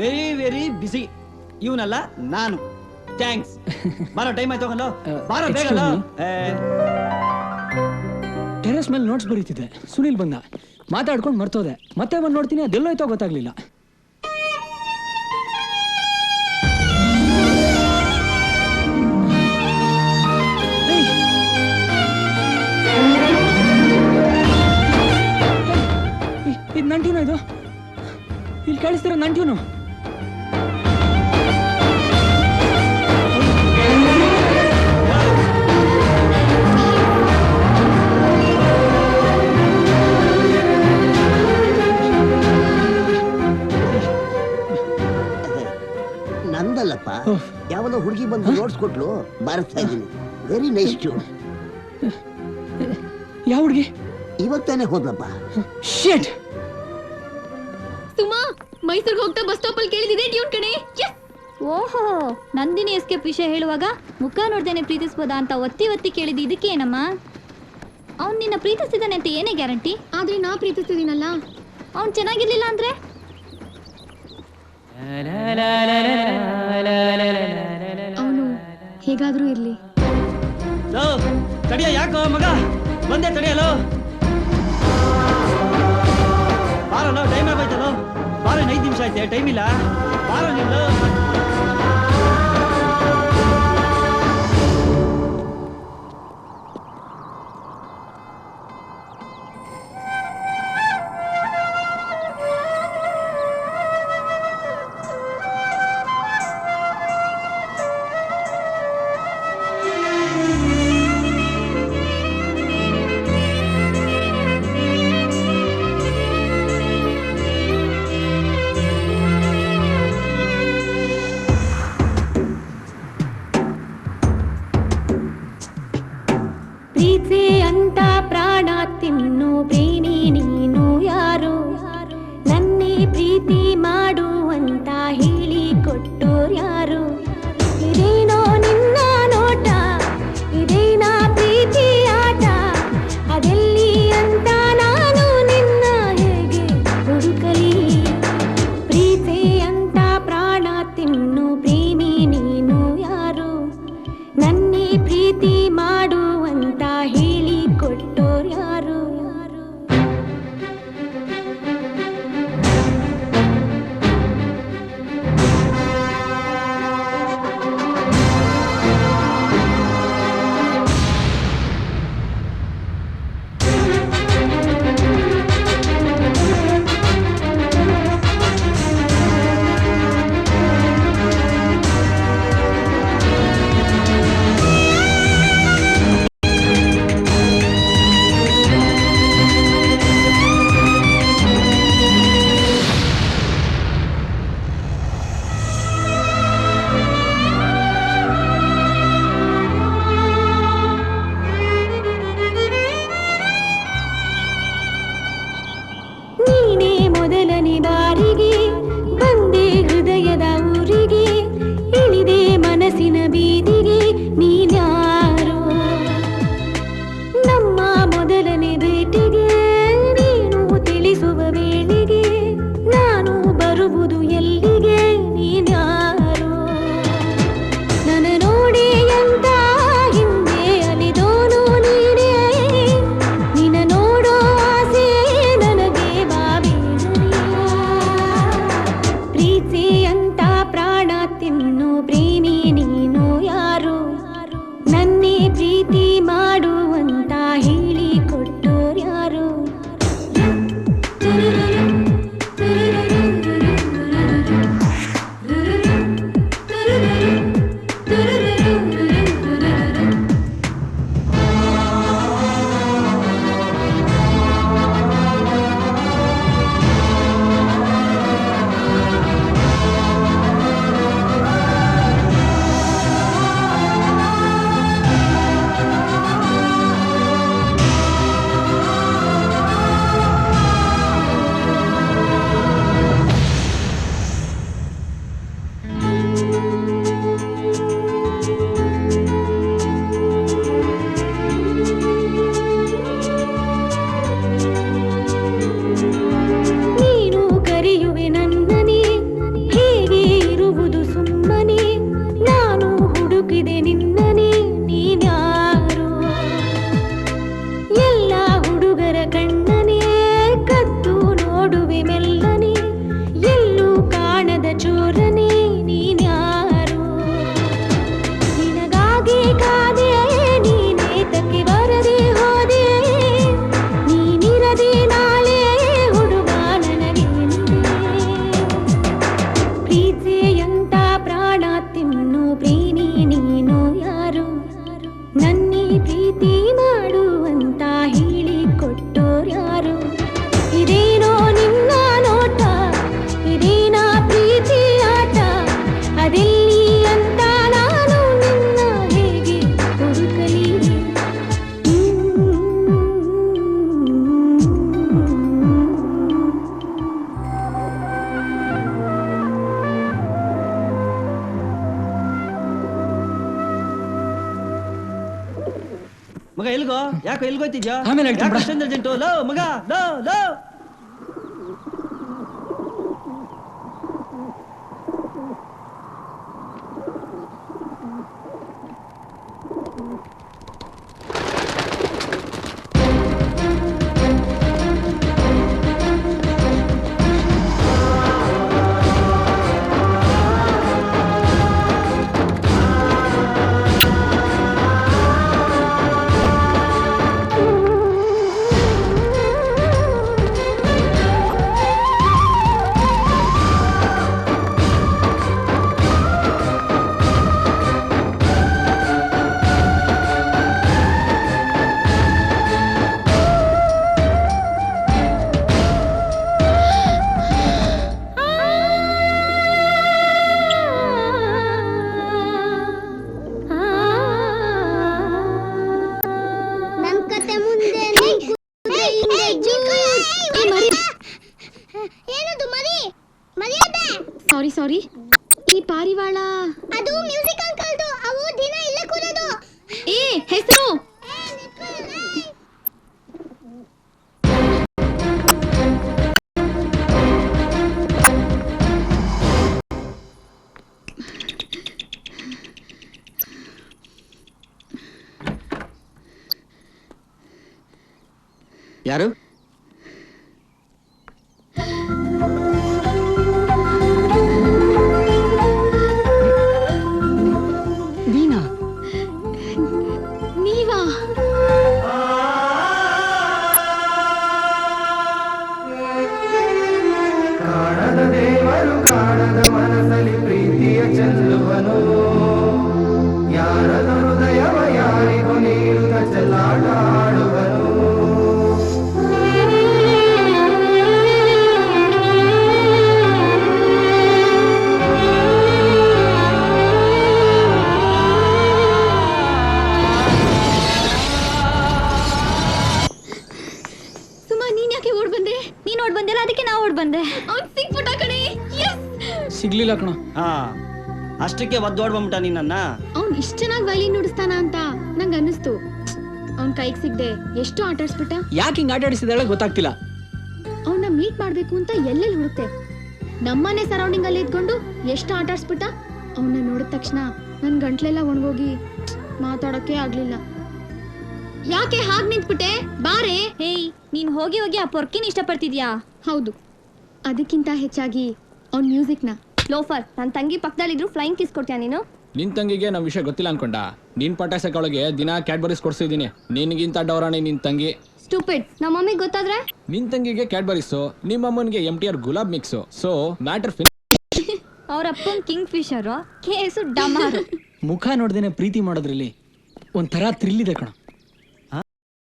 Very very busy. ಇವನಲ್ಲ ನಾನು. Thanks. ಬಾರೋ, time ಆಯ್ತು, ಹೋಗಲ್ಲ. ಬಾರೋ ಬೇಗಲ್ಲ. ಟೆರೆಸ್ ಮೇಲೆ ನೋಟ್ಸ್ ಬರೀತಿದ್ದೆ, ಸುನಿಲ್ ಬಂದ. ಮಾತಾಡ್ಕೊಂಡು ಮರ್ತೋದೆ. ಮತ್ತೆ ಬಂದು ನೋಡ್ತೀನಿ, ಅದೆಲ್ಲೋಯ್ತೋ ಗೊತ್ತಾಗ್ಲಿಲ್ಲ. ಇದು ನಂಟಿನೋ? ಇದು ಇಲ್ಲಿ ಕೇಳಿಸ್ತಿರೋ ನಂಟಿನು? ನಂದಲ್ಲಪ್ಪ, ಯಾವನೋ ಹುಡುಗಿ ಬಂದು ನೋಡ್ಸ್ಕೊಟ್ಲು, ಬಾರಿಸ್ತಾ ಇದ್ದೀನಿ. Very nice tune. ಯಾವ ಹುಡುಗಿ? ಇವಾಗ ತಾನೇ ಹೋದ್ಲಪ್ಪ. ಶಿಟ್. ಸುಮಾ, ಮೈಸೂರಿಗೆ ಹೋಗ್ತಾ ಬಸ್ ಸ್ಟಾಪ್ ಅಲ್ಲಿ ಕೇಳಿದಿದೆ ಟ್ಯೂನ್ ಕಣೆ. ಓಹೋ, ನಂದಿನಿ ಎಸ್ಕೇಪ್ ವಿಷಯ ಹೇಳುವಾಗ ಮುಖ ನೋಡ್ದೇನೆ ಪ್ರೀತಿಸ್ಬೋದಾ ಅಂತ ಒತ್ತಿ ಒತ್ತಿ ಕೇಳಿದ್ದು ಇದಕ್ಕೆ ಏನಮ್ಮ? ಅವ್ನು ನಿನ್ನ ಪ್ರೀತಿಸ್ತಿದ್ದಾನೆ ಅಂತ ಏನೇ ಗ್ಯಾರಂಟಿ? ಆದ್ರೆ ನಾ ಪ್ರೀತಿಸ್ತಿದ್ದೀನಲ್ಲ. ಅವ್ನು ಚೆನ್ನಾಗಿರ್ಲಿಲ್ಲ ಅಂದ್ರೆ? ಅವನು ಹೇಗಾದ್ರೂ ಇರ್ಲಿ. ತಡಿಯ, ಯಾಕೋ ಮಗ ಬಂದೆ, ತಡಿಯಲು. ಬಾರಲ್ಲ, ಟೈಮ್ ಆಗೋಯ್ತಲ್ಲ. ಬಾರ, 5 ನಿಮಿಷ ಆಯ್ತೆ, ಟೈಮ್ ಇಲ್ಲ. ಬಾರ ನೀನು. ಪ್ರೀತಿ ಅಂತ ಪ್ರಾಣ ತಿನ್ನು ಪ್ರೇಮಿ ನೀನು ಯಾರು? ನನ್ನೇ ಪ್ರೀತಿ ಮಾಡು ಅಂತ ಹೇಳಿ ಕೊಟ್ಟೋರು ಯಾರು? ಇದೇನೋ ನಿನ್ನ ನೋಟ, ಇದೇನಾ ಪ್ರೀತಿ ಆಟ? ಅದೆಲ್ಲಿ ಅಂತ ನಾನು ನಿನ್ನ ಹೇಗೆ ಹುಡುಕಲಿ? ಪ್ರೀತಿ ಅಂತ ಪ್ರಾಣ ತಿನ್ನು ಪ್ರೇಮಿ ನೀನು ಯಾರು? ನನ್ನೇ ಪ್ರೀತಿ ಮಾಡು ಅಂತ ಹೇಳಿ ಕೊಟ್ಟೋರು ಯಾರು? ನೀನೇ ಮೊದಲನೇ ಬಾರಿಗೆ ಬಂದೆ ಹೃದಯದ ಊರಿಗೆ, ಇಳಿದೆ ಮನಸ್ಸಿನ ಬೀದಿಗೆ. ನೀನ್ಯಾರು? ನಮ್ಮ ಮೊದಲನೇ ಭೇಟಿಗೆ ನೀನು ತಿಳಿಸುವ ವೇಳೆಗೆ ನಾನು ಬರುವುದು ಎಲ್ಲಿಗೆ? ನೀನ್ಯಾರು? ನನ್ನ ನೋಡಿ ಎಂತ ಹಿಂದೆ ಅಲಿದೋನು ನೀನೇ, ನಿನ್ನ ನೋಡೋ ಆಸೆ ನನಗೆ ಪ್ರೀತಿ ಅಂತ ಪ್ರಾಣ ತಿನ್ನು ಪ್ರೇಮಿ ನೀನು ಯಾರು? ನನ್ನೇ ಪ್ರೀತಿ ಮಾಡು ಅಂತ ಹೇಳಿ ಕೊಟ್ಟೋರು ಯಾರು? ಮಗ ಎಲ್ಗೋ ಯಾಕೋ ಎಲ್ಗೋಯ್ತಿದ್ಯಾ ಆಮೇಲೆ ಹೇಳ್ತೀನಿ ಬಿಡು. ಅಷ್ಟೊಂದು ಅರ್ಜೆಂಟು ಲೋ ಮಗ ಲೋ ಲೋ ನನ್ ಕತೆ ಮುಂದೆ ಏನದು ಮರಿ ಮರಿಯದೆ ಸಾರಿ ಈ ಪಾರಿವಾಳ ಅದು ಮ್ಯೂಸಿಕ್ ಅಂಕಲ್ದು ಅವು ದಿನ ಇಲ್ಲೇ ಕೂರೋದು ಏ ಹೆಸರು ಯಾರು ವೀಣಾ ನೀವಾ ಕಾಣದ ದೇವರು ಕಾಣದ ಮನಸ್ಸಲ್ಲಿ ಪ್ರೀತಿಯ ಚೆಲ್ಲುವನು ಯಾರದ ಹೃದಯವ ಯಾರಿಗೂ ನೀಡುತ್ತ ಚೆಲ್ಲಾಟ ಆಡುವನು ಸುಮಾ ನೀನ್ ಯಾಕೆ ಓಡ್ ಬಂದೆ ನೀನ್ ಓಡ್ ಬಂದಿಲ್ಲ ಅದಕ್ಕೆ ನಾ ಓಡ್ ಬಂದೆ. ಅವ್ನ್ ಸಿಕ್ಬಿಟ್ಟ ಕಣೆ Yes! ಸಿಗ್ಲಿಲ್ಲ ಕಣ. ಹಾ ಅಷ್ಟಕ್ಕೆ ಒದ್ದೋಡ್ ಬಂದ್ಬಿಟ್ಟ ನೀನನ್ನ ಅವ್ನ್ ಇಷ್ಟ ಚೆನ್ನಾಗಿ ವೈಲಿನ್ ನುಡಿಸ್ತಾನ ಅಂತ ನಂಗ್ ಅನ್ನಿಸ್ತು. ಅವ್ನ್ ಕೈಗೆ ಸಿಗ್ದೆ ಎಷ್ಟು ಆಟಾಡ್ಸ್ಬಿಟ್ಟ. ಯಾಕೆ ಹಿಂಗ್ ಆಟ ಆಡಿಸಿದಾಳೆ ಗೊತ್ತಾಗ್ತಿಲ್ಲ. ಅವ್ನ ಮೀಟ್ ಮಾಡ್ಬೇಕು ಅಂತ ಎಲ್ಲೆಲ್ಲಿ ಹುಡುಕ್ತೆ. ನಮ್ಮನೆ ಸರೌಂಡಿಂಗ್ ಅಲ್ಲಿ ಇದ್ಕೊಂಡು ಎಷ್ಟು ಆಟಾಡ್ಸ್ಬಿಟ್ಟ. ಅವನ್ನ ನೋಡಿದ ತಕ್ಷಣ ನನ್ ಗಂಟ್ಲೆಲ್ಲ ಒಣಗೋಗಿ ಮಾತಾಡೋಕೆ ಆಗ್ಲಿಲ್ಲ. ಯಾಕೆ ಹಾಗ್ ನಿಂತ್ಬಿಟ್ಟೆ ಬಾರೆ. ಹೇಯ್ ನೀನ್ ಹೋಗಿ ಹೋಗಿ ಆ ಪೊರ್ಕಿನ ಇಷ್ಟಪಡ್ತಿದ್ಯಾ? ಹೌದು, ಅದಕ್ಕಿಂತ ಹೆಚ್ಚಾಗಿ ಅವ್ನ್ ಮ್ಯೂಸಿಕ್ನ. ಲೋಫರ್, ನನ್ ತಂಗಿ ಪಕ್ಕದಲ್ಲಿದ್ರು ಫ್ಲೈಂಗ್ ಕಿಸ್ ಕೊಡ್ತೀಯಾ ನೀನು? ನಿನ್ ತಂಗಿಗೆ ನಮ್ ವಿಷಯ ಗೊತ್ತಿಲ್ಲ ಅನ್ಕೊಂಡ. ನೀನ್ ಪಟಾಸೆಗಳಿಗೆ ದಿನ ಕ್ಯಾಡ್ಬರೀಸ್ ಕೊಡ್ಸಿದೀನಿ. ನಿನ್ಗಿಂತ ಡೌರಾಣಿ ನಿನ್ ತಂಗಿ. ಸ್ಟೂಪಿಡ್, ನಮ್ಮ ಮಮ್ಮಿಗೆ ಗೊತ್ತಾದ್ರೆ? ನಿನ್ ತಂಗಿಗೆ ಕ್ಯಾಡ್ಬರೀಸು, ನಿಮ್ಮ ಅಮ್ಮನಿಗೆ MTR ಗುಲಾಬ್ ಮಿಕ್ಸು. ಸೊ ಮ್ಯಾಟರ್ ಅವ್ರ ಅಪ್ಪನ್ ಕಿಂಗ್ ಫಿಶರ್, ಕೇಸು ಡಮಾರು. ಮುಖ ನೋಡ್ದೇನೆ ಪ್ರೀತಿ ಮಾಡೋದ್ರಲ್ಲಿ ಒಂಥರ ಥ್ರಿಲ್ ಇದೆ ಕಣ.